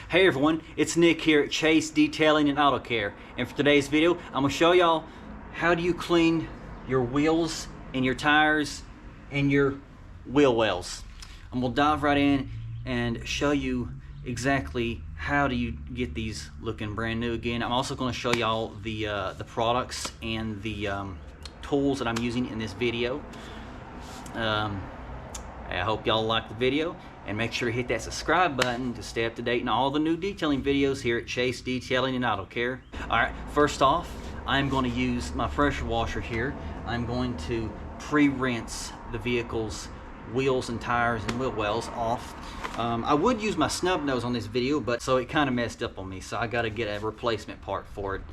Hey everyone, it's Nick here at Chase Detailing and Autocare, and for today's video I'm going to show y'all how do you clean your wheels and your tires and your wheel wells. I'm going to dive right in and show you exactly how do you get these looking brand new again. I'm also going to show y'all the products and the tools that I'm using in this video. I hope y'all like the video, and make sure to hit that subscribe button to stay up to date on all the new detailing videos here at Chase Detailing and Autocare. Alright, first off, I'm going to use my pressure washer here. I'm going to pre-rinse the vehicle's wheels and tires and wheel wells off. I would use my snub nose on this video, but so it kind of messed up on me, so I got to get a replacement part for it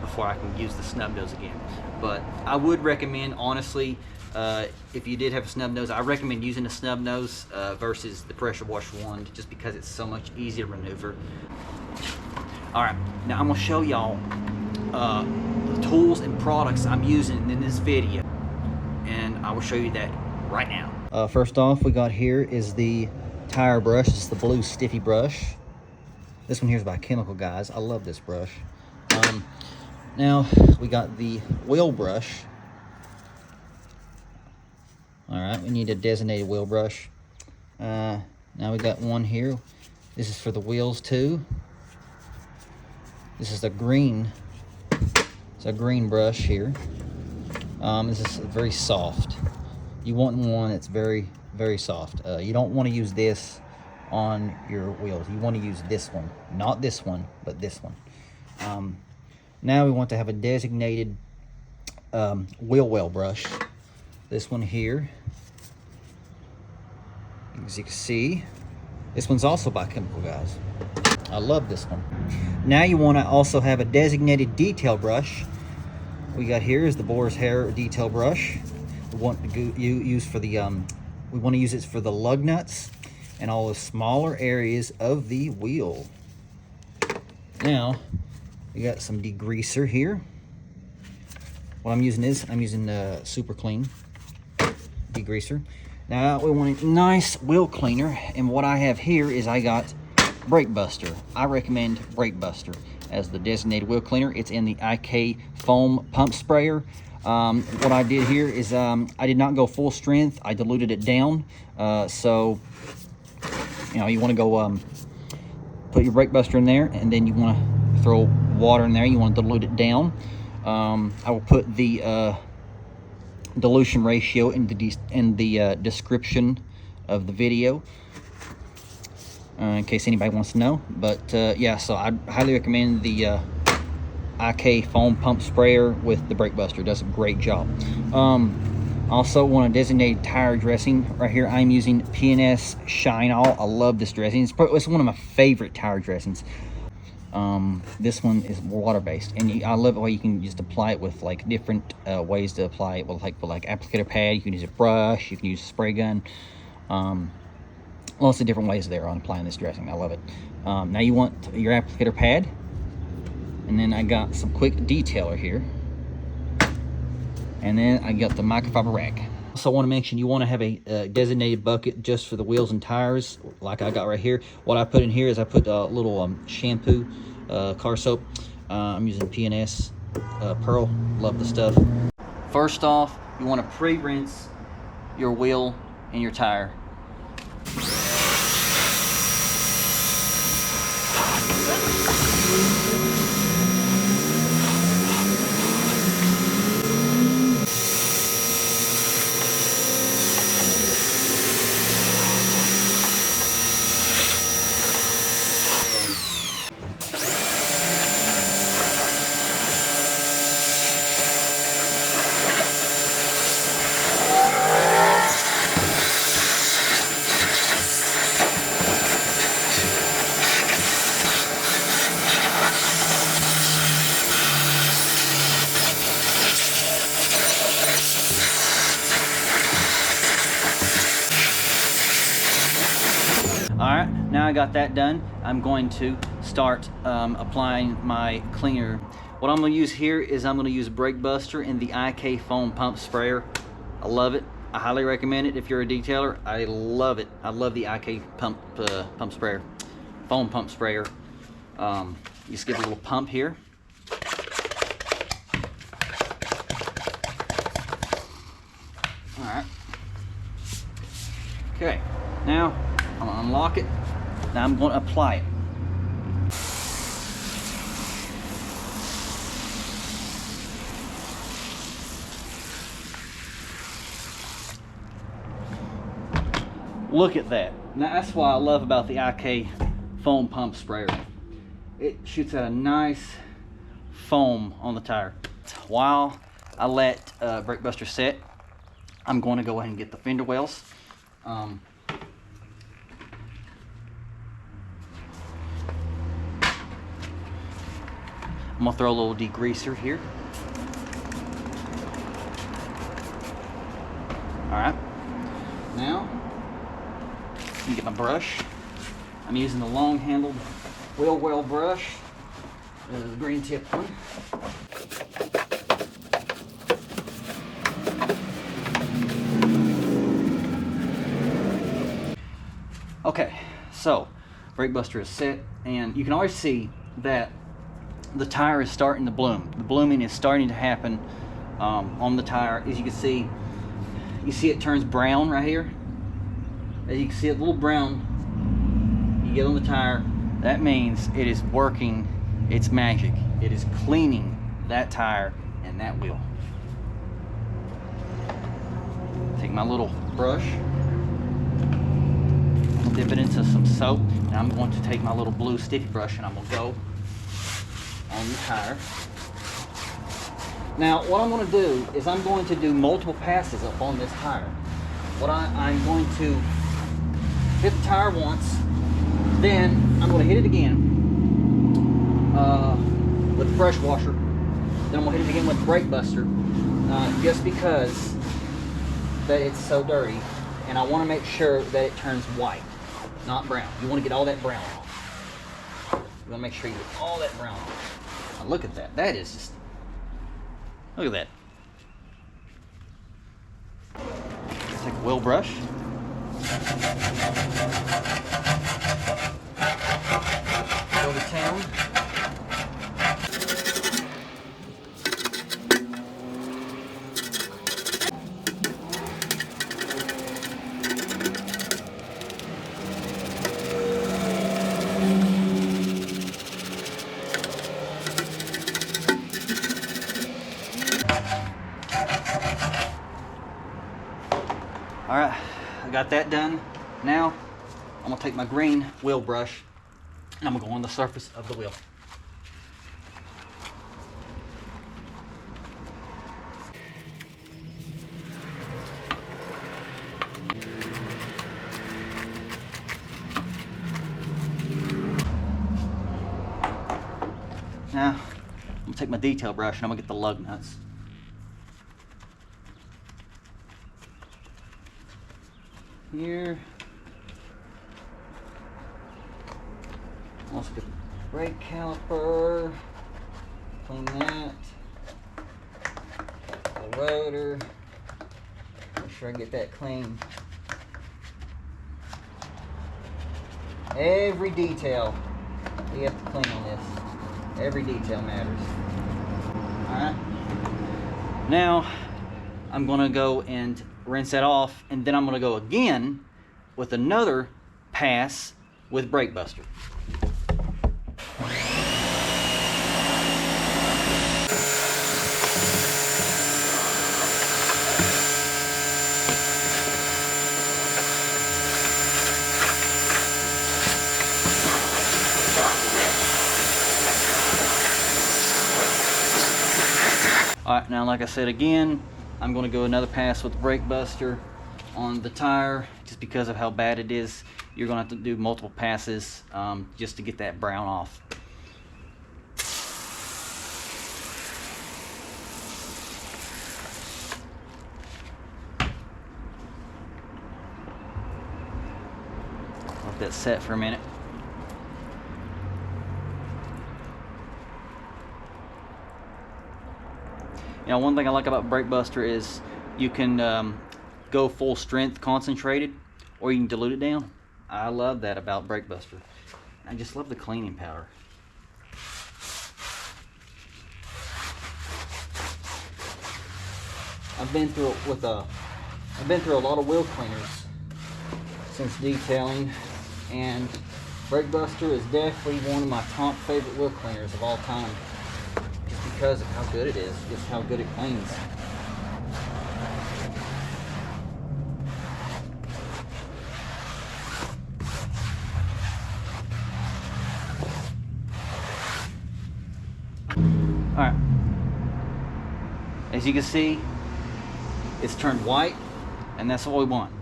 before I can use the snub nose again. But I would recommend, honestly, if you did have a snub nose, I recommend using a snub nose versus the pressure washer one, just because it's so much easier to maneuver. Alright, now I'm going to show y'all the tools and products I'm using in this video, and I will show you that right now. First off, we got here is the tire brush. It's the blue stiffy brush. This one here is by Chemical Guys. I love this brush. Now we got the wheel brush. Alright, we need a designated wheel brush. Now we got one here. This is for the wheels too. This is the green. It's a green brush here. This is very soft. You want one that's very, very soft. You don't want to use this on your wheels. You want to use this one. Not this one, but this one. Now we want to have a designated wheel well brush. This one here, as you can see, this one's also by Chemical Guys. I love this one. Now you want to also have a designated detail brush. We got here is the boar's hair detail brush. We want to use for the we want to use it for the lug nuts and all the smaller areas of the wheel. Now we got some degreaser here. What I'm using is superclean degreaser. Now we want a nice wheel cleaner, and what I have here is I got brakebuster. I recommend brakebuster as the designated wheel cleaner. It's in the ikfoampumpsprayer. What I did here is I did not go full strength. I diluted it down. So you know, you want to go put your brakebuster in there, and then you want to throw water in there. You want to dilute it down. I will put the dilution ratio in the description of the video in case anybody wants to know. But yeah, so I highly recommend the IK foam pump sprayer with the brakebuster. It does a great job. Also want a designated tire dressing. Right here I'm using P&S Shine All. I love this dressing. It's one of my favorite tire dressings. This one is water-based, and I love the way you can just apply it with like different ways to apply it. With like applicator pad, you can use a brush, you can use a spray gun. Lots of different ways there on applying this dressing. I love it. Now you want your applicator pad, and then I got some quick detailer here, and then I got the microfiber rag. Also, I want to mention you want to have a designated bucket just for the wheels and tires, like I got right here. What I put in here is I put a little shampoo, car soap. I'm using P&S Pearl. Love the stuff. First off, you want to pre-rinse your wheel and your tire. Alright, now I got that done. I'm going to start applying my cleaner. What I'm going to use here is I'm going to use brakebuster in the IK foam pump sprayer. I love it. I highly recommend it if you're a detailer. I love it. I love the IK pump sprayer. foam pump sprayer. You just give it a little pump here. All right. Okay, now I'm gonna unlock it. Now I'm going to apply it. Look at that. Now that's what I love about the IK foam pump sprayer. It shoots out a nice foam on the tire. While I let brakebuster set, I'm going to go ahead and get the fender wells. I'm gonna throw a little degreaser here. All right. Now, I'm gonna get my brush. I'm using the long-handled wheel well brush, the green tip one. Okay, so brakebuster is set, and you can always see that the tire is starting to bloom. The blooming is starting to happen on the tire. As you can see, it turns brown right here. As you can see, a little brown you get on the tire. That means it is working its magic. It is cleaning that tire and that wheel. Take my little brush, dip it into some soap, and I'm going to take my little blue stiffy brush and I'm going to go on the tire. Now what I'm going to do is I'm going to do multiple passes up on this tire. I'm going to hit the tire once, then I'm going to hit it again with the pressure washer, then I'm going to hit it again with the brakebuster, just because that it's so dirty, and I want to make sure that it turns white, not brown. You want to get all that brown off. You want to make sure you get all that brown off. Now look at that. That is just, look at that. Take a wheel brush. Go to town. All right, I got that done. Now, I'm gonna take my green wheel brush and I'm gonna go on the surface of the wheel. Now, I'm gonna take my detail brush and I'm gonna get the lug nuts. Here. Also get the brake caliper, clean that, the rotor, make sure I get that clean. Every detail we have to clean on this. Every detail matters. Alright. Now I'm gonna go and rinse that off, and then I'm going to go again with another pass with brakebuster. Alright, now like I said again, I'm going to go another pass with the brakebuster on the tire, just because of how bad it is. You're going to have to do multiple passes just to get that brown off. Let that set for a minute. You know, one thing I like about brakebuster is you can go full strength concentrated, or you can dilute it down. I love that about brakebuster. I just love the cleaning powder. I've been through a lot of wheel cleaners since detailing, and Brakebuster is definitely one of my top favorite wheel cleaners of all time, just because of how good it is, just how good it cleans. Alright, as you can see, it's turned white, and that's what we want.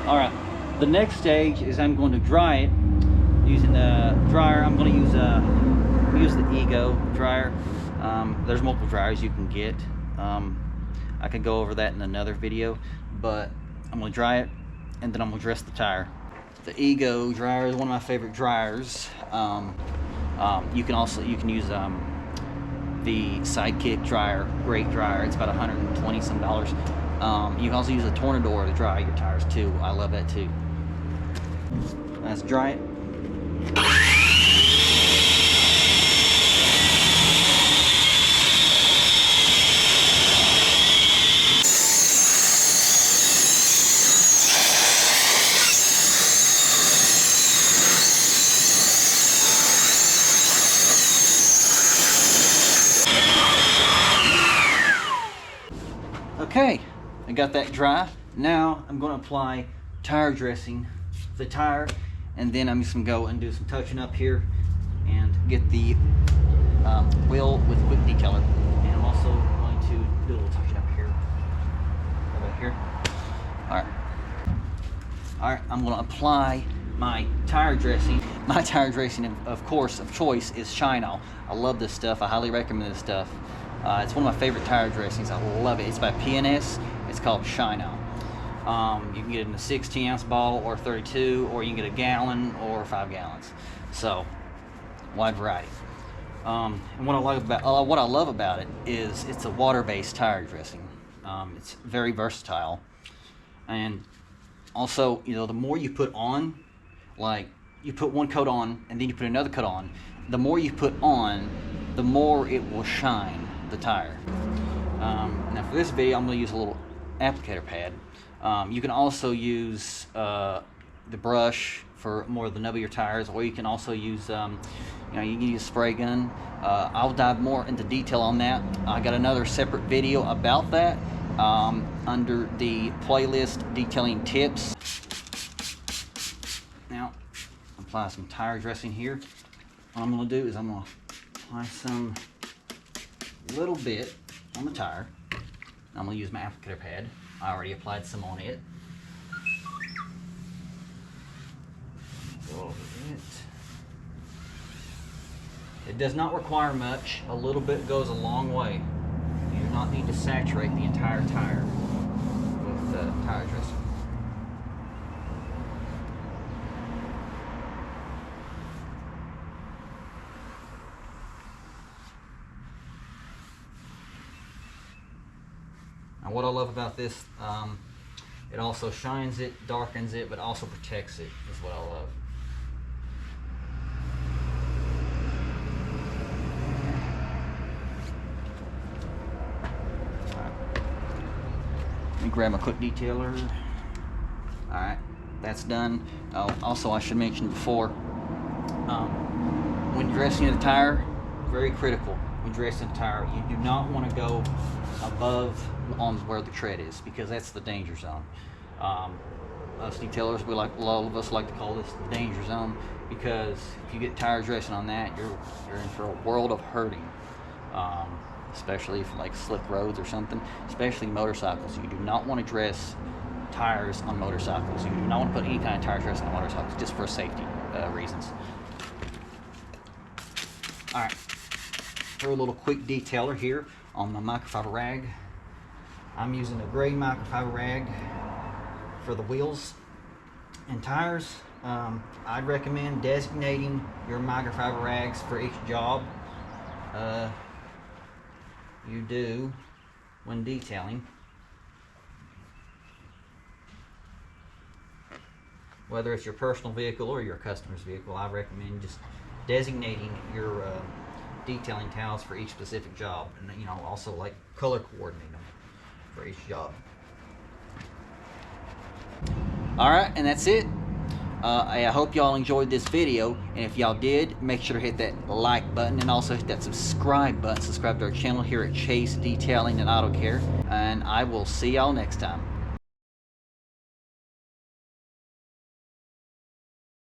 Alright, the next stage is I'm going to dry it using the dryer. I'm going to use the Ego dryer. There's multiple dryers you can get. I could go over that in another video, but I'm going to dry it and then I'm going to dress the tire. The Ego dryer is one of my favorite dryers. You can use the Sidekick dryer, great dryer. It's about $120 some. You can also use a Tornador to dry your tires too. I love that too. Let's dry it. Okay, I got that dry. Now I'm going to apply tire dressing to the tire, and then I'm just going to go and do some touching up here and get the wheel with quick detailer. And I'm also going to do a little touching up here. Right here. Alright, I'm going to apply my tire dressing. My tire dressing, of course, of choice is Shine-All. I love this stuff. I highly recommend this stuff. It's one of my favorite tire dressings. I love it. It's by P&S. It's called Shine-All. You can get it in a 16-ounce bottle or 32, or you can get a gallon or 5 gallons. So, wide variety. And what I love about it is it's a water-based tire dressing. It's very versatile, and also, you know, the more you put on, like you put one coat on and then you put another coat on, the more you put on, the more it will shine the tire. Now for this video, I'm going to use a little applicator pad. You can also use the brush for more of the nub of your tires, or you can also use, you can use a spray gun. I'll dive more into detail on that. I got another separate video about that under the playlist Detailing Tips. Now, apply some tire dressing here. What I'm going to do is I'm going to apply some little bit on the tire. I'm going to use my applicator pad. I already applied some on it. Go over it. It does not require much. A little bit goes a long way. You do not need to saturate the entire tire with tire dressing. And what I love about this, it also shines it, darkens it, but also protects it, is what I love. Let me grab my quick detailer. Alright, that's done. Also, I should mention before, when dressing the tire, very critical. When dressing the tire, you do not want to go above on where the tread is, because that's the danger zone. Us detailers, a lot of us like to call this the danger zone, because if you get tire dressing on that, you're in for a world of hurting. Especially if like slick roads or something, especially motorcycles. You do not want to dress tires on motorcycles. You do not want to put any kind of tire dressing on motorcycles, just for safety reasons. Alright, for a little quick detailer here on the microfiber rag. I'm using a gray microfiber rag for the wheels and tires. I'd recommend designating your microfiber rags for each job you do when detailing. Whether it's your personal vehicle or your customer's vehicle, I recommend just designating your detailing towels for each specific job, and you know, also like color coordinate them for each job. All right, and that's it. I hope y'all enjoyed this video, and if y'all did, make sure to hit that like button and also hit that subscribe button. Subscribe to our channel here at Chase Detailing and Auto Care, and I will see y'all next time.